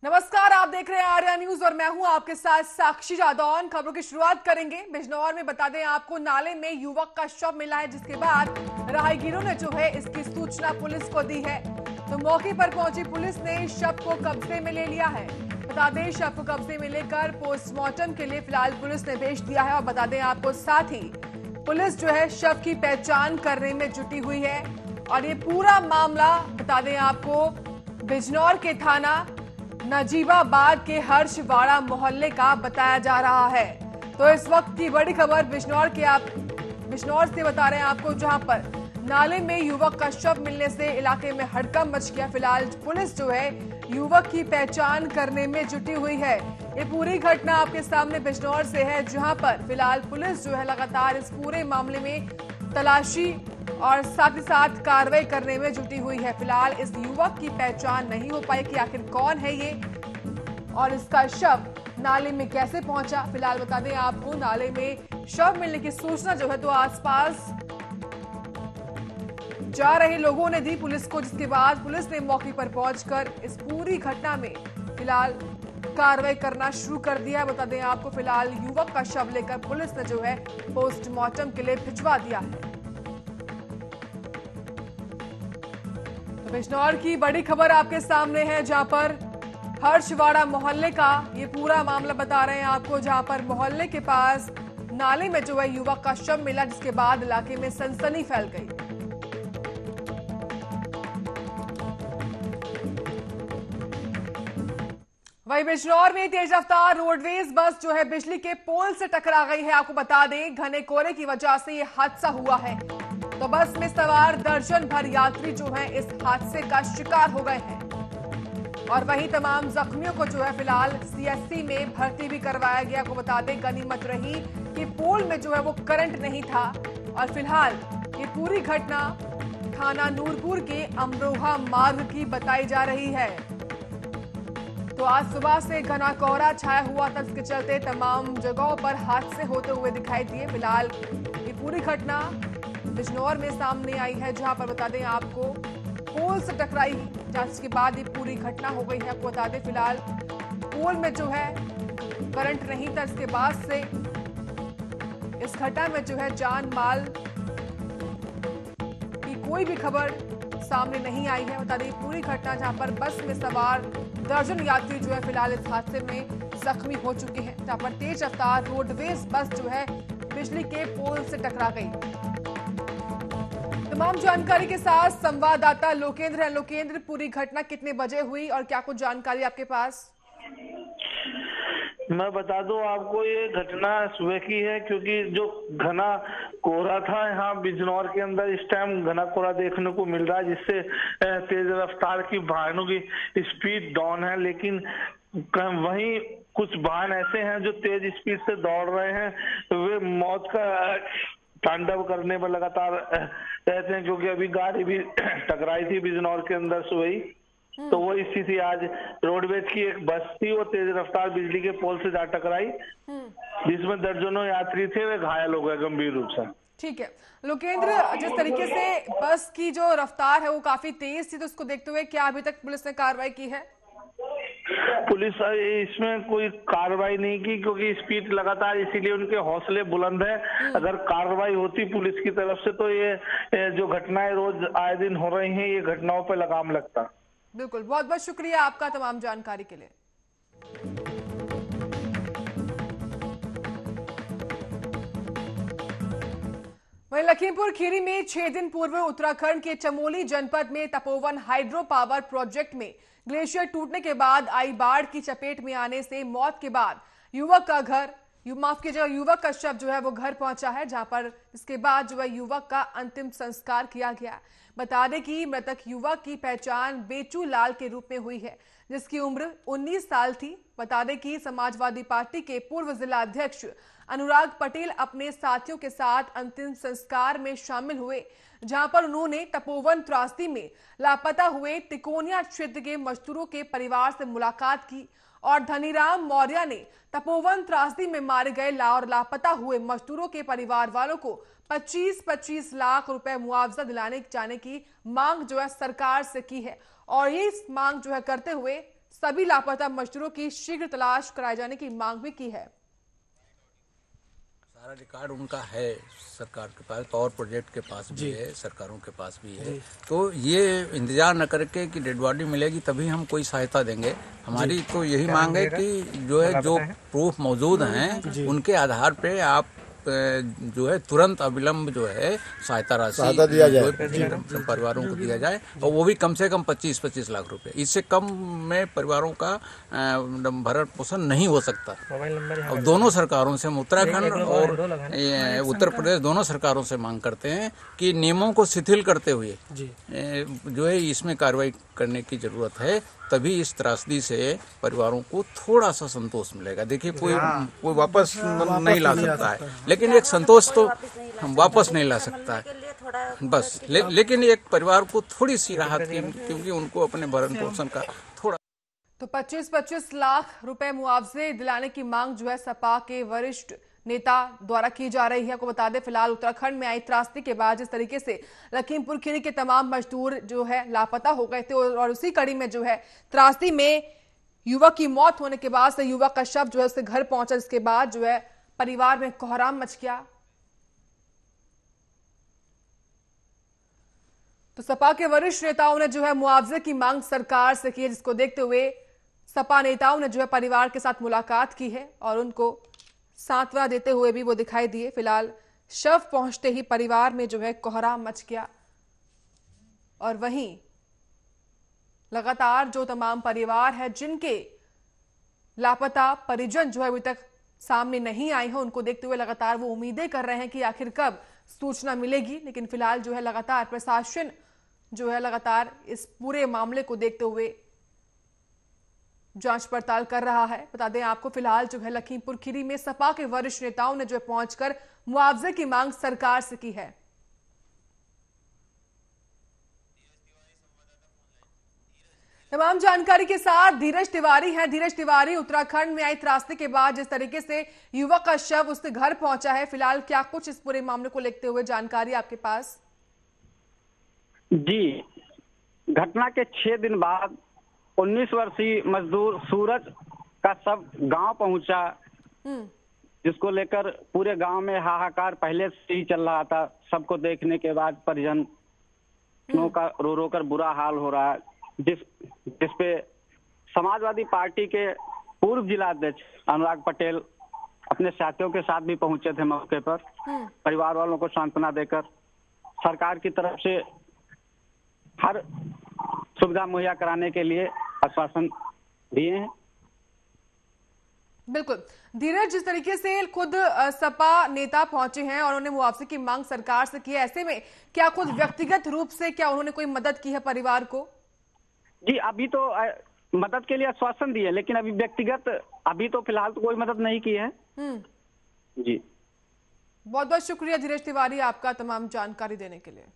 नमस्कार, आप देख रहे हैं आर्या न्यूज और मैं हूं आपके साथ साक्षी जादौन। खबरों की शुरुआत करेंगे बिजनौर में। बता दें आपको, नाले में युवक का शव मिला है, जिसके बाद राहगीरों ने जो है इसकी सूचना पुलिस को दी है। तो मौके पर पहुंची पुलिस ने शव को कब्जे में ले लिया है। बता दें, शव को कब्जे में लेकर पोस्टमार्टम के लिए फिलहाल पुलिस ने भेज दिया है। और बता दें आपको, साथ ही पुलिस जो है शव की पहचान करने में जुटी हुई है। और ये पूरा मामला बता दें आपको, बिजनौर के थाना नजीबाबाद के हर्षवाड़ा मोहल्ले का बताया जा रहा है। तो इस वक्त की बड़ी खबर बिजनौर से बता रहे हैं आपको, जहां पर नाले में युवक का शव मिलने से इलाके में हड़कंप मच गया। फिलहाल पुलिस जो है युवक की पहचान करने में जुटी हुई है। ये पूरी घटना आपके सामने बिजनौर से है, जहां पर फिलहाल पुलिस जो है लगातार इस पूरे मामले में तलाशी और साथ ही साथ कार्रवाई करने में जुटी हुई है। फिलहाल इस युवक की पहचान नहीं हो पाई कि आखिर कौन है ये और इसका शव नाले में कैसे पहुंचा। फिलहाल बता दें आपको, नाले में शव मिलने की सूचना जो है तो आसपास जा रहे लोगों ने दी पुलिस को, जिसके बाद पुलिस ने मौके पर पहुंचकर इस पूरी घटना में फिलहाल कार्रवाई करना शुरू कर दिया। बता दें आपको, फिलहाल युवक का शव लेकर पुलिस ने जो है पोस्टमार्टम के लिए भिजवा दिया है। बिजनौर की बड़ी खबर आपके सामने है, जहां पर हर्षवाड़ा मोहल्ले का ये पूरा मामला बता रहे हैं आपको, जहां पर मोहल्ले के पास नाले में जो है युवक का शव मिला, जिसके बाद इलाके में सनसनी फैल गई। वहीं बिजनौर में तेज रफ्तार रोडवेज बस जो है बिजली के पोल से टकरा गई है। आपको बता दें, घने कोहरे की वजह से ये हादसा हुआ है। तो बस में सवार दर्जन भर यात्री जो हैं इस हादसे का शिकार हो गए हैं। और वहीं तमाम जख्मियों को जो है फिलहाल सीएससी में भर्ती भी करवाया गया। आपको बता दें, गनीमत रही कि पोल में जो है वो करंट नहीं था। और फिलहाल ये पूरी घटना थाना नूरपुर के अमरोहा मार्ग की बताई जा रही है। तो आज सुबह से घना कोहरा छाया हुआ था, जिसके चलते तमाम जगहों पर हादसे होते हुए दिखाई दिए। फिलहाल ये पूरी घटना बिजनौर में सामने आई है, जहां पर बता दें आपको पोल से टकराई, जिसके बाद ये पूरी घटना हो गई है। आपको बता दें, फिलहाल पोल में जो है करंट नहीं था, इसके बाद से इस घटना में जो है जान माल की कोई भी खबर सामने नहीं आई है। बता दें, पूरी घटना जहां पर बस में सवार दर्जन यात्री जो है फिलहाल इस हादसे में जख्मी हो चुके हैं, जहां पर तेज रफ्तार रोडवेज बस जो है बिजली के पोल से टकरा गई। तमाम जानकारी के साथ संवाददाता लोकेंद्र है। लोकेंद्र, पूरी घटना कितने बजे हुई और क्या कुछ जानकारी आपके पास? मैं बता दूं आपको, ये घटना सुबह की है, क्योंकि जो घना कोहरा था यहाँ बिजनौर के अंदर इस टाइम घना कोहरा देखने को मिल रहा है, जिससे तेज रफ्तार की वाहनों की स्पीड डाउन है। लेकिन वहीं कुछ वाहन ऐसे हैं जो तेज स्पीड से दौड़ रहे हैं, वे मौत का तांडव करने पर लगातार रहते हैं, क्योंकि अभी गाड़ी भी टकराई थी बिजनौर के अंदर सुबह। तो वो स्थिति आज रोडवेज की एक बस थी, वो तेज रफ्तार बिजली के पोल से जा टकराई, जिसमें दर्जनों यात्री थे, वे घायल हो गए गंभीर रूप से। ठीक है लोकेंद्र, जिस तरीके से बस की जो रफ्तार है वो काफी तेज थी, तो उसको देखते हुए क्या अभी तक पुलिस ने कार्रवाई की है? पुलिस इसमें कोई कार्रवाई नहीं की, क्योंकि स्पीड लगातार, इसीलिए उनके हौसले बुलंद है। अगर कार्रवाई होती पुलिस की तरफ से तो ये जो घटनाएं रोज आए दिन हो रही हैं, ये घटनाओं पर लगाम लगता। बिल्कुल, बहुत बहुत शुक्रिया आपका तमाम जानकारी के लिए। वहीं लखीमपुर खीरी में 6 दिन पूर्व उत्तराखंड के चमोली जनपद में तपोवन हाइड्रो पावर प्रोजेक्ट में ग्लेशियर टूटने के बाद आई बाढ़ की चपेट में आने से मौत के बाद युवक का शव जो है वो घर पहुंचा है, जहां पर इसके बाद जो है युवक का अंतिम संस्कार किया गया। बता दें कि मृतक युवक की पहचान बेचू लाल के रूप में हुई है, जिसकी उम्र 19 साल थी। बता दें कि समाजवादी पार्टी के पूर्व जिला अध्यक्ष अनुराग पटेल अपने साथियों के साथ अंतिम संस्कार में शामिल हुए, जहां पर उन्होंने तपोवन त्रासदी में लापता हुए तिकोनिया क्षेत्र के मजदूरों के परिवार से मुलाकात की और धनीराम मौर्य ने तपोवन त्रासदी में मारे गए और लापता हुए मजदूरों के परिवार वालों को 25-25 लाख रुपए मुआवजा दिलाने जाने की मांग जो है सरकार से की है। और ये मांग जो है करते हुए सभी लापता मजदूरों की शीघ्र तलाश कराए जाने की मांग भी की है। सारा रिकॉर्ड उनका है सरकार के पास, पावर प्रोजेक्ट के पास भी है, सरकारों के पास भी है। तो ये इंतजार न करके कि डेड बॉडी मिलेगी तभी हम कोई सहायता देंगे। हमारी तो यही मांग है कि जो प्रूफ मौजूद हैं उनके आधार पे आप जो है तुरंत अविलंब जो है सहायता राशि दिया जाए, परिवारों को दिया जाए, और वो भी कम से कम 25-25 लाख रुपए। इससे कम में परिवारों का भरण पोषण नहीं हो सकता। और दोनों सरकारों से, हम उत्तराखंड और उत्तर प्रदेश दोनों सरकारों से मांग करते हैं कि नियमों को शिथिल करते हुए जो है इसमें कार्रवाई करने की जरूरत है। तभी इस त्रासदी से परिवारों को थोड़ा सा संतोष मिलेगा। देखिए कोई वापस नहीं ला सकता है, लेकिन एक संतोष तो हम वापस नहीं ला सकता है बस। लेकिन एक परिवार को थोड़ी सी राहत की, क्योंकि उनको अपने भरण पोषण का थोड़ा। तो 25-25 लाख रुपए मुआवजे दिलाने की मांग जो है सपा के वरिष्ठ नेता द्वारा की जा रही है। आपको बता दें फिलहाल उत्तराखंड में आई त्रासदी के बाद जिस तरीके से लखीमपुर खीरी के तमाम मजदूर जो है लापता हो गए थे, और उसी कड़ी में जो है त्रासदी में युवक की मौत होने के बाद से युवक का शव जो है उसके घर पहुंचा, जिसके बाद जो है परिवार में कोहराम मच गया। तो सपा के वरिष्ठ नेताओं ने जो है मुआवजे की मांग सरकार से की है, जिसको देखते हुए सपा नेताओं ने जो है परिवार के साथ मुलाकात की है और उनको सांत्वना देते हुए भी वो दिखाई दिए। फिलहाल शव पहुंचते ही परिवार में जो है कोहराम मच गया, और वहीं लगातार जो तमाम परिवार है जिनके लापता परिजन जो है अभी तक सामने नहीं आए हैं, उनको देखते हुए लगातार वो उम्मीदें कर रहे हैं कि आखिर कब सूचना मिलेगी। लेकिन फिलहाल जो है लगातार प्रशासन जो है लगातार इस पूरे मामले को देखते हुए जांच पड़ताल कर रहा है। बता दें आपको फिलहाल जो है लखीमपुर खीरी में सपा के वरिष्ठ नेताओं ने जो है पहुंचकर मुआवजे की मांग सरकार से की है। तमाम जानकारी के साथ धीरज तिवारी हैं। धीरज तिवारी, उत्तराखंड में आई त्रासदी के बाद जिस तरीके से युवक का शव उसके घर पहुंचा है, फिलहाल क्या कुछ इस पूरे मामले को लेते हुए जानकारी आपके पास? जी, घटना के 6 दिन बाद 19 वर्षीय मजदूर सूरज का शव गांव पहुंचा, जिसको लेकर पूरे गांव में हाहाकार पहले से ही चल रहा था। सबको देखने के बाद परिजनों का रो रो कर बुरा हाल हो रहा है, जिस पे समाजवादी पार्टी के पूर्व जिलाध्यक्ष अनुराग पटेल अपने साथियों के साथ भी पहुंचे थे मौके पर। परिवार वालों को सांत्वना देकर सरकार की तरफ से हर सुविधा मुहैया कराने के लिए आश्वासन दिए हैं। बिल्कुल धीरज, जिस तरीके से खुद सपा नेता पहुंचे हैं और उन्होंने मुआवजे की मांग सरकार से की है, ऐसे में क्या खुद व्यक्तिगत रूप से क्या उन्होंने कोई मदद की है परिवार को? जी, अभी तो मदद के लिए आश्वासन दिए, लेकिन अभी व्यक्तिगत अभी तो फिलहाल तो कोई मदद नहीं की है। जी, बहुत बहुत शुक्रिया धीरज तिवारी आपका तमाम जानकारी देने के लिए।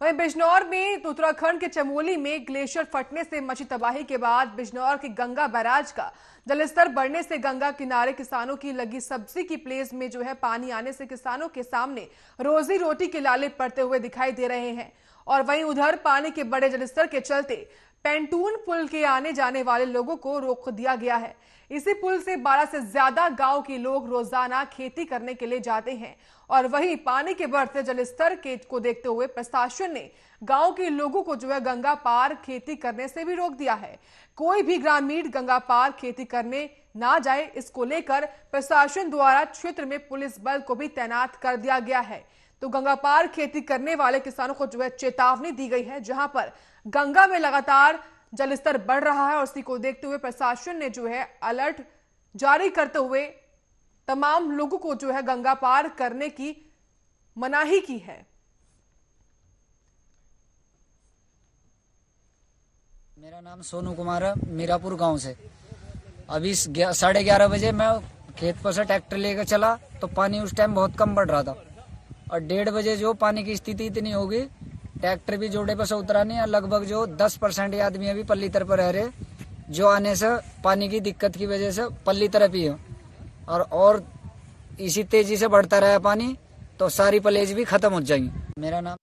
वहीं बिजनौर में तो उत्तराखंड के चमोली में ग्लेशियर फटने से मची तबाही के बाद बिजनौर के गंगा बैराज का जलस्तर बढ़ने से गंगा किनारे किसानों की लगी सब्जी की प्लेस में जो है पानी आने से किसानों के सामने रोजी रोटी के लाले पड़ते हुए दिखाई दे रहे हैं। और वहीं उधर पानी के बड़े जलस्तर के चलते पेंटून पुल के आने जाने वाले लोगों को रोक दिया गया है। इसी पुल से 12 से ज्यादा गांव के लोग रोजाना खेती करने के लिए जाते हैं, और वहीं पानी के बढ़ते जलस्तर को देखते हुए प्रशासन ने गांव के लोगों को जो है गंगा पार खेती करने से भी रोक दिया है। कोई भी ग्रामीण गंगा पार खेती करने ना जाए, इसको लेकर प्रशासन द्वारा क्षेत्र में पुलिस बल को भी तैनात कर दिया गया है। तो गंगा पार खेती करने वाले किसानों को जो है चेतावनी दी गई है, जहां पर गंगा में लगातार जलस्तर बढ़ रहा है, और इसी को देखते हुए प्रशासन ने जो है अलर्ट जारी करते हुए तमाम लोगों को जो है गंगा पार करने की मनाही की है। मेरा नाम सोनू कुमार है, मीरापुर गांव से। अभी 11:30 बजे मैं खेत पर से ट्रैक्टर लेकर चला तो पानी उस टाइम बहुत कम बढ़ रहा था, और 1:30 बजे जो पानी की स्थिति इतनी होगी, ट्रैक्टर भी जोड़े पर से उतरा नहीं है। लगभग जो 10% आदमी अभी पल्ली तरफ रह रहे, जो आने से पानी की दिक्कत की वजह से पल्ली तरफ ही है। और इसी तेजी से बढ़ता रहा पानी तो सारी प्लेज भी खत्म हो जाएंगी। मेरा नाम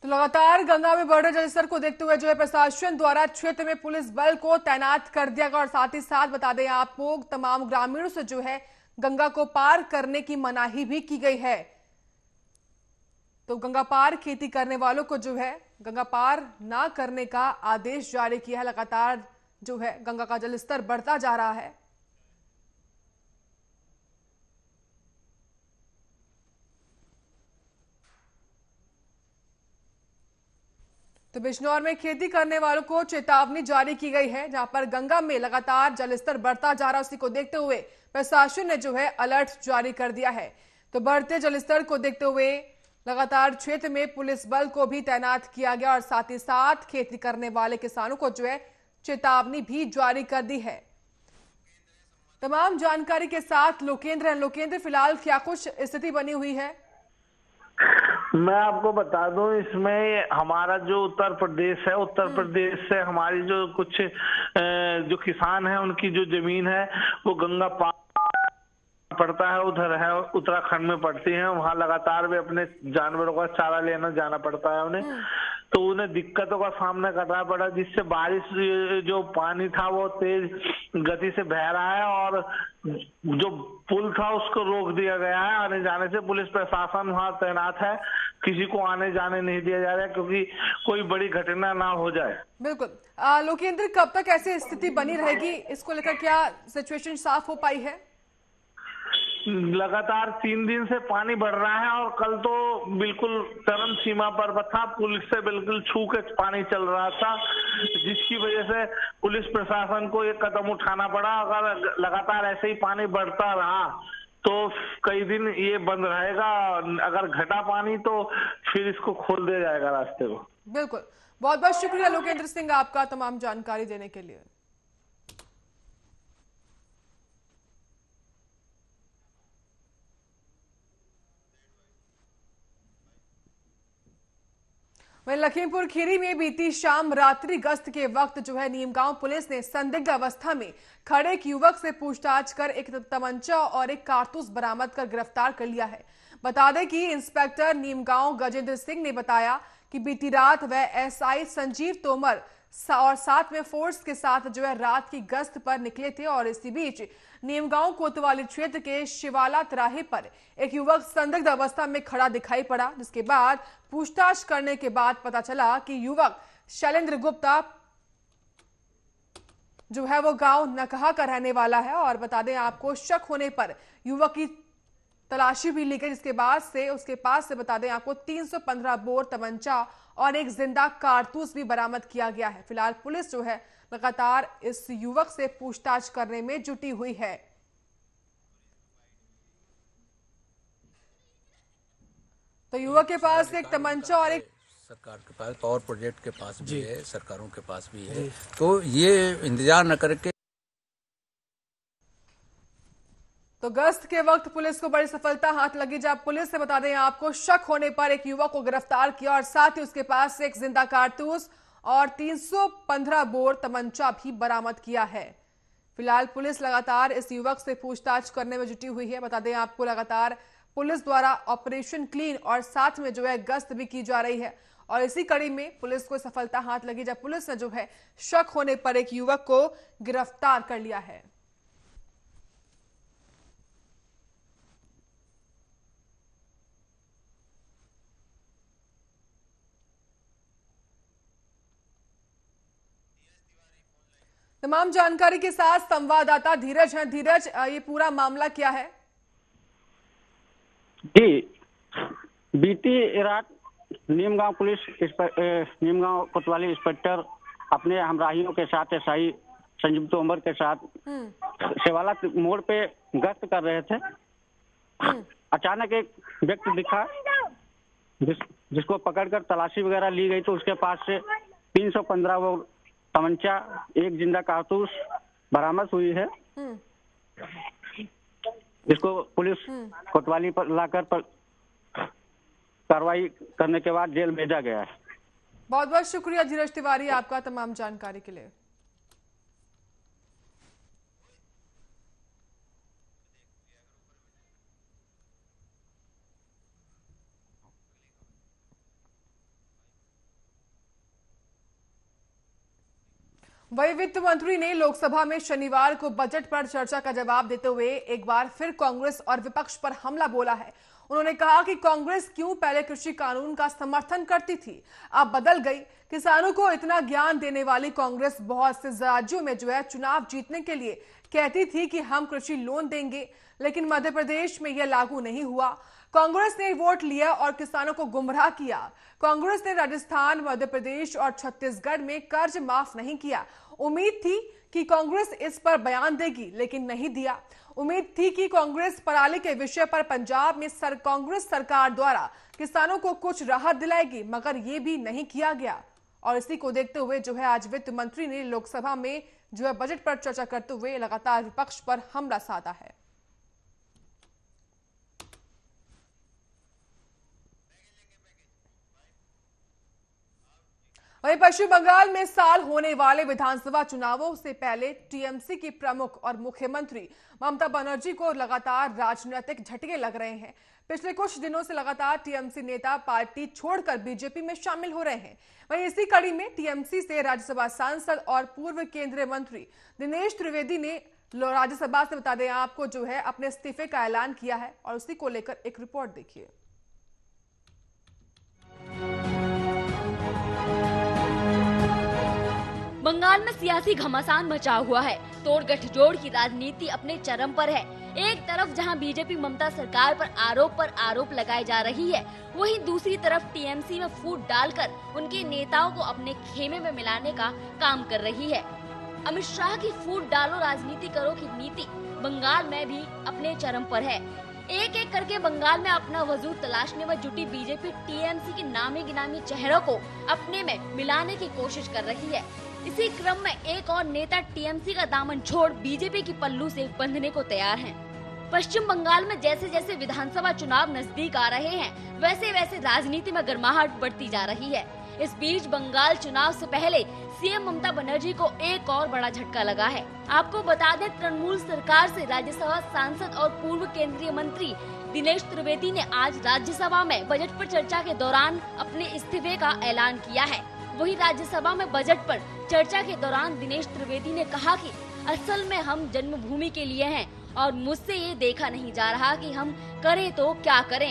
तो लगातार गंगा में बढ़ रहे जलस्तर को देखते हुए जो है प्रशासन द्वारा क्षेत्र में पुलिस बल को तैनात कर दिया गया और साथ ही साथ बता दें आपको तमाम ग्रामीणों से जो है गंगा को पार करने की मनाही भी की गई है। तो गंगा पार खेती करने वालों को जो है गंगा पार ना करने का आदेश जारी किया है। लगातार जो है गंगा का जलस्तर बढ़ता जा रहा है। तो बिजनौर में खेती करने वालों को चेतावनी जारी की गई है, जहां पर गंगा में लगातार जलस्तर बढ़ता जा रहा है। उसी को देखते हुए प्रशासन ने जो है अलर्ट जारी कर दिया है। तो बढ़ते जलस्तर को देखते हुए लगातार क्षेत्र में पुलिस बल को भी तैनात किया गया और साथ ही साथ खेती करने वाले किसानों को जो है चेतावनी भी जारी कर दी है। तमाम जानकारी के साथ लोकेंद्र फिलहाल क्या कुछ स्थिति बनी हुई है? मैं आपको बता दूं, इसमें हमारा जो उत्तर प्रदेश है, उत्तर प्रदेश से हमारी जो कुछ जो किसान है उनकी जो जमीन है वो गंगा पार पड़ता है, उधर है उत्तराखंड में पड़ती है। वहां लगातार वे अपने जानवरों का चारा लेना जाना पड़ता है उन्हें, तो उन्हें दिक्कतों का सामना करना पड़ा, जिससे बारिश जो पानी था वो तेज गति से बह रहा है और जो पुल था उसको रोक दिया गया है आने जाने से। पुलिस प्रशासन वहां तैनात है, किसी को आने जाने नहीं दिया जा रहा है क्योंकि कोई बड़ी घटना ना हो जाए। बिल्कुल लोकेंद्र, कब तक ऐसी स्थिति बनी रहेगी? इसको लेकर क्या सिचुएशन साफ हो पाई है? लगातार 3 दिन से पानी बढ़ रहा है और कल तो बिल्कुल चरम सीमा पर था, पुलिस से बिल्कुल छू के पानी चल रहा था, जिसकी वजह से पुलिस प्रशासन को एक कदम उठाना पड़ा। अगर लगातार ऐसे ही पानी बढ़ता रहा तो कई दिन ये बंद रहेगा, अगर घटा पानी तो फिर इसको खोल दिया जाएगा रास्ते को। बिल्कुल, बहुत बहुत शुक्रिया लोकेंद्र सिंह आपका तमाम जानकारी देने के लिए। वहीं लखीमपुर खीरी में बीती शाम रात्रि गश्त के वक्त जो है नीमगांव पुलिस ने संदिग्ध अवस्था में खड़े एक युवक से पूछताछ कर एक तमंचा और एक कारतूस बरामद कर गिरफ्तार कर लिया है। बता दें कि इंस्पेक्टर नीमगांव गजेंद्र सिंह ने बताया कि बीती रात वह एसआई संजीव तोमर और साथ में फोर्स के साथ जो है रात की गश्त पर निकले थे और इसी बीच नीमगांव कोतवाली क्षेत्र के शिवाला तिराहे पर एक युवक संदिग्ध अवस्था में खड़ा दिखाई पड़ा, जिसके बाद पूछताछ करने के बाद पता चला कि युवक शैलेंद्र गुप्ता जो है वो गांव नकहा का रहने वाला है। और बता दें आपको शक होने पर युवक की तलाशी भी ली गई, जिसके बाद से उसके पास से बता दें आपको 315 बोर तमंचा और एक जिंदा कारतूस भी बरामद किया गया है। फिलहाल पुलिस जो है लगातार इस युवक से पूछताछ करने में जुटी हुई है। तो युवक के पास एक तमंचा और एक सरकार के पास पावर प्रोजेक्ट के पास भी है, सरकारों के पास भी है, तो ये इंतजार न करके तो गश्त के वक्त पुलिस को बड़ी सफलता हाथ लगी, जब पुलिस ने बता दें आपको शक होने पर एक युवक को गिरफ्तार किया और साथ ही उसके पास से एक जिंदा कारतूस और 315 बोर तमंचा भी बरामद किया है। फिलहाल पुलिस लगातार इस युवक से पूछताछ करने में जुटी हुई है। बता दें आपको लगातार पुलिस द्वारा ऑपरेशन क्लीन और साथ में जो है गश्त भी की जा रही है और इसी कड़ी में पुलिस को सफलता हाथ लगी, जब पुलिस ने जो है शक होने पर एक युवक को गिरफ्तार कर लिया है। तमाम जानकारी के साथ संवाददाता धीरज हैं। धीरज, ये पूरा मामला क्या है? जी, बीती रात नीमगांव नीमगांव कोतवाली इंस्पेक्टर अपने हमराहियों के साथ एसआई संजीव तोमर के साथ शिवाला मोड़ पे गश्त कर रहे थे। अचानक एक व्यक्ति दिखा जिसको पकड़कर तलाशी वगैरह ली गई, तो उसके पास से 315 वो तमंचा, एक जिंदा कारतूस बरामद हुई है, जिसको पुलिस कोतवाली पर लाकर कार्रवाई करने के बाद जेल भेजा गया है। बहुत बहुत शुक्रिया धीरज तिवारी आपका तमाम जानकारी के लिए। वही वित्त मंत्री ने लोकसभा में शनिवार को बजट पर चर्चा का जवाब देते हुए एक बार फिर कांग्रेस और विपक्ष पर हमला बोला है। उन्होंने कहा कि कांग्रेस क्यों पहले कृषि कानून का समर्थन करती थी, अब बदल गई। किसानों को इतना ज्ञान देने वाली कांग्रेस बहुत से राज्यों में जो है चुनाव जीतने के लिए कहती थी कि हम कृषि लोन देंगे, लेकिन मध्य प्रदेश में यह लागू नहीं हुआ। कांग्रेस ने वोट लिया और किसानों को गुमराह किया। कांग्रेस ने राजस्थान, मध्य प्रदेश और छत्तीसगढ़ में कर्ज माफ नहीं किया। उम्मीद थी कि कांग्रेस इस पर बयान देगी, लेकिन नहीं दिया। उम्मीद थी कि कांग्रेस पराली के विषय पर पंजाब में कांग्रेस सरकार द्वारा किसानों को कुछ राहत दिलाएगी, मगर ये भी नहीं किया गया। और इसी को देखते हुए जो है आज वित्त मंत्री ने लोकसभा में जो है बजट पर चर्चा करते हुए लगातार विपक्ष पर हमला साधा है। वहीं पश्चिम बंगाल में साल होने वाले विधानसभा चुनावों से पहले टीएमसी की प्रमुख और मुख्यमंत्री ममता बनर्जी को लगातार राजनीतिक झटके लग रहे हैं। पिछले कुछ दिनों से लगातार टीएमसी नेता पार्टी छोड़कर बीजेपी में शामिल हो रहे हैं। वहीं इसी कड़ी में टीएमसी से राज्यसभा सांसद और पूर्व केंद्रीय मंत्री दिनेश त्रिवेदी ने राज्यसभा से बता दें आपको जो है अपने इस्तीफे का ऐलान किया है, और उसी को लेकर एक रिपोर्ट देखिए। बंगाल में सियासी घमासान मचा हुआ है। तोड़ गठजोड़ की राजनीति अपने चरम पर है। एक तरफ जहां बीजेपी ममता सरकार पर आरोप लगाए जा रही है, वहीं दूसरी तरफ टीएमसी में फूट डालकर उनके नेताओं को अपने खेमे में मिलाने का काम कर रही है। अमित शाह की फूट डालो राजनीति करो की नीति बंगाल में भी अपने चरम पर है। एक एक करके बंगाल में अपना वजूद तलाशने में जुटी बीजेपी टीएमसी के नामी गिनामी चेहरों को अपने में मिलाने की कोशिश कर रही है। इसी क्रम में एक और नेता टीएमसी का दामन छोड़ बीजेपी की पल्लू से बंधने को तैयार हैं। पश्चिम बंगाल में जैसे जैसे विधानसभा चुनाव नजदीक आ रहे हैं, वैसे वैसे राजनीति में गर्माहट बढ़ती जा रही है। इस बीच बंगाल चुनाव से पहले सीएम ममता बनर्जी को एक और बड़ा झटका लगा है। आपको बता दें, तृणमूल सरकार से राज्यसभा सांसद और पूर्व केंद्रीय मंत्री दिनेश त्रिवेदी ने आज राज्यसभा में बजट पर चर्चा के दौरान अपने इस्तीफे का ऐलान किया है। वहीं राज्यसभा में बजट पर चर्चा के दौरान दिनेश त्रिवेदी ने कहा कि असल में हम जन्मभूमि के लिए हैं और मुझसे ये देखा नहीं जा रहा कि हम करें तो क्या करें।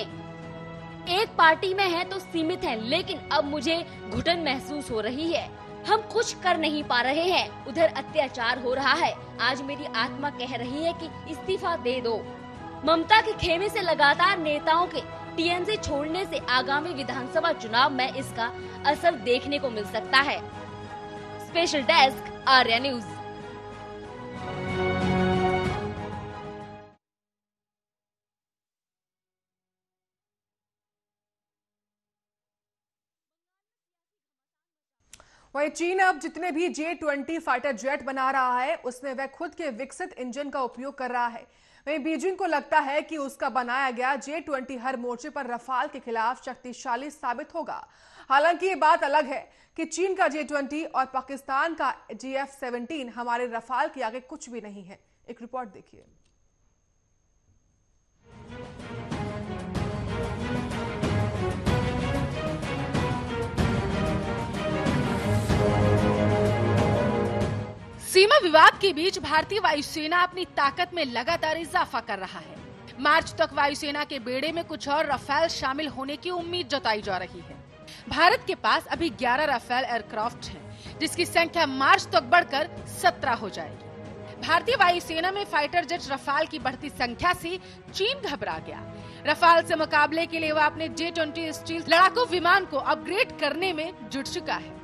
एक पार्टी में है तो सीमित है, लेकिन अब मुझे घुटन महसूस हो रही है। हम कुछ कर नहीं पा रहे हैं, उधर अत्याचार हो रहा है। आज मेरी आत्मा कह रही है कि इस्तीफा दे दो। ममता के खेमे से लगातार नेताओं के टीएमसी छोड़ने से आगामी विधानसभा चुनाव में इसका असर देखने को मिल सकता है। Special desk, Arya news. वहीं चीन अब जितने भी J-20 फाइटर जेट बना रहा है, उसमें वह खुद के विकसित इंजन का उपयोग कर रहा है। वहीं बीजिंग को लगता है कि उसका बनाया गया J-20 हर मोर्चे पर रफाल के खिलाफ शक्तिशाली साबित होगा। हालांकि ये बात अलग है कि चीन का J-20 और पाकिस्तान का GF-17 हमारे रफाल के आगे कुछ भी नहीं है। एक रिपोर्ट देखिए। सीमा विवाद के बीच भारतीय वायुसेना अपनी ताकत में लगातार इजाफा कर रहा है। मार्च तक वायुसेना के बेड़े में कुछ और रफाल शामिल होने की उम्मीद जताई जा रही है। भारत के पास अभी 11 रफाल एयरक्राफ्ट हैं, जिसकी संख्या मार्च तक बढ़कर 17 हो जाएगी। भारतीय वायुसेना में फाइटर जेट रफाल की बढ़ती संख्या से चीन घबरा गया। रफाल से मुकाबले के लिए वह अपने J-20 स्टील लड़ाकू विमान को अपग्रेड करने में जुट चुका है।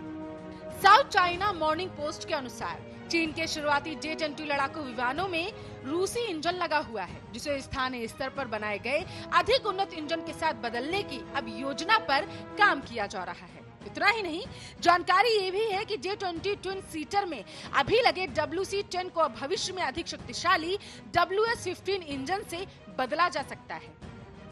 साउथ चाइना मॉर्निंग पोस्ट के अनुसार चीन के शुरुआती J-20 लड़ाकू विमानों में रूसी इंजन लगा हुआ है, जिसे स्थानीय स्तर पर बनाए गए अधिक उन्नत इंजन के साथ बदलने की अब योजना पर काम किया जा रहा है। इतना ही नहीं, जानकारी ये भी है कि J-20 ट्विन सीटर में अभी लगे WC-10 को भविष्य में अधिक शक्तिशाली WS-15 इंजन से बदला जा सकता है।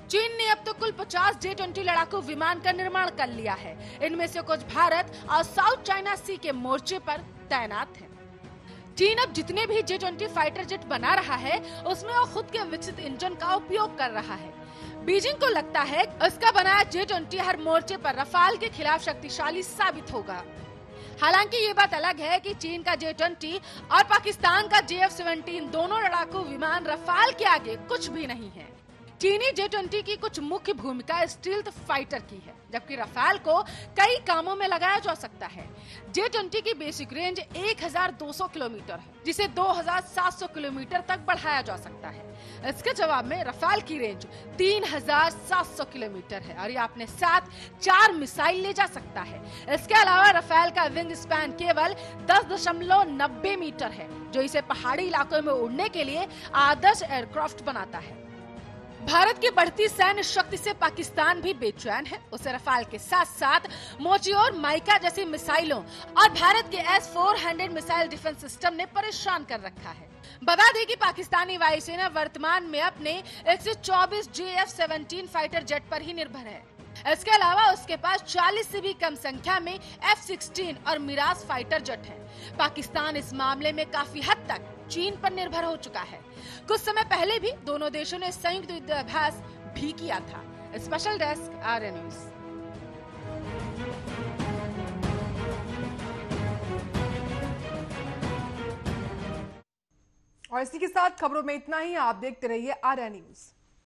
चीन ने अब तक कुल 50 J-20 लड़ाकू विमान का निर्माण कर लिया है। इनमें से कुछ भारत और साउथ चाइना सी के मोर्चे पर तैनात है। चीन अब जितने भी J-20 फाइटर जेट बना रहा है, उसमें वो खुद के विकसित इंजन का उपयोग कर रहा है। बीजिंग को लगता है उसका बनाया J-20 हर मोर्चे पर रफाल के खिलाफ शक्तिशाली साबित होगा। हालांकि ये बात अलग है कि चीन का J-20 और पाकिस्तान का JF-17 दोनों लड़ाकू विमान रफाल के आगे कुछ भी नहीं है। चीनी J-20 की कुछ मुख्य भूमिका स्टील्थ फाइटर की है, जबकि रफाल को कई कामों में लगाया जा सकता है। J-20 की बेसिक रेंज 1200 किलोमीटर है, जिसे 2700 किलोमीटर तक बढ़ाया जा सकता है। इसके जवाब में रफाल की रेंज 3700 किलोमीटर है और ये अपने साथ 4 मिसाइल ले जा सकता है। इसके अलावा रफाल का विंग स्पैन केवल 10.90 मीटर है, जो इसे पहाड़ी इलाकों में उड़ने के लिए आदर्श एयरक्राफ्ट बनाता है। भारत की बढ़ती सैन्य शक्ति से पाकिस्तान भी बेचैन है। उसे रफाल के साथ साथ मोर्टियर, माइका जैसी मिसाइलों और भारत के S-400 मिसाइल डिफेंस सिस्टम ने परेशान कर रखा है। बता दें कि पाकिस्तानी वायुसेना वर्तमान में अपने 124 JF-17 फाइटर जेट पर ही निर्भर है। इसके अलावा उसके पास 40 से भी कम संख्या में F-16 और मिराज फाइटर जेट हैं। पाकिस्तान इस मामले में काफी हद तक चीन पर निर्भर हो चुका है। कुछ समय पहले भी दोनों देशों ने संयुक्त युद्धाभ्यास भी किया था। Special desk Arya news. और इसी के साथ खबरों में इतना ही। आप देखते रहिए आर्या न्यूज।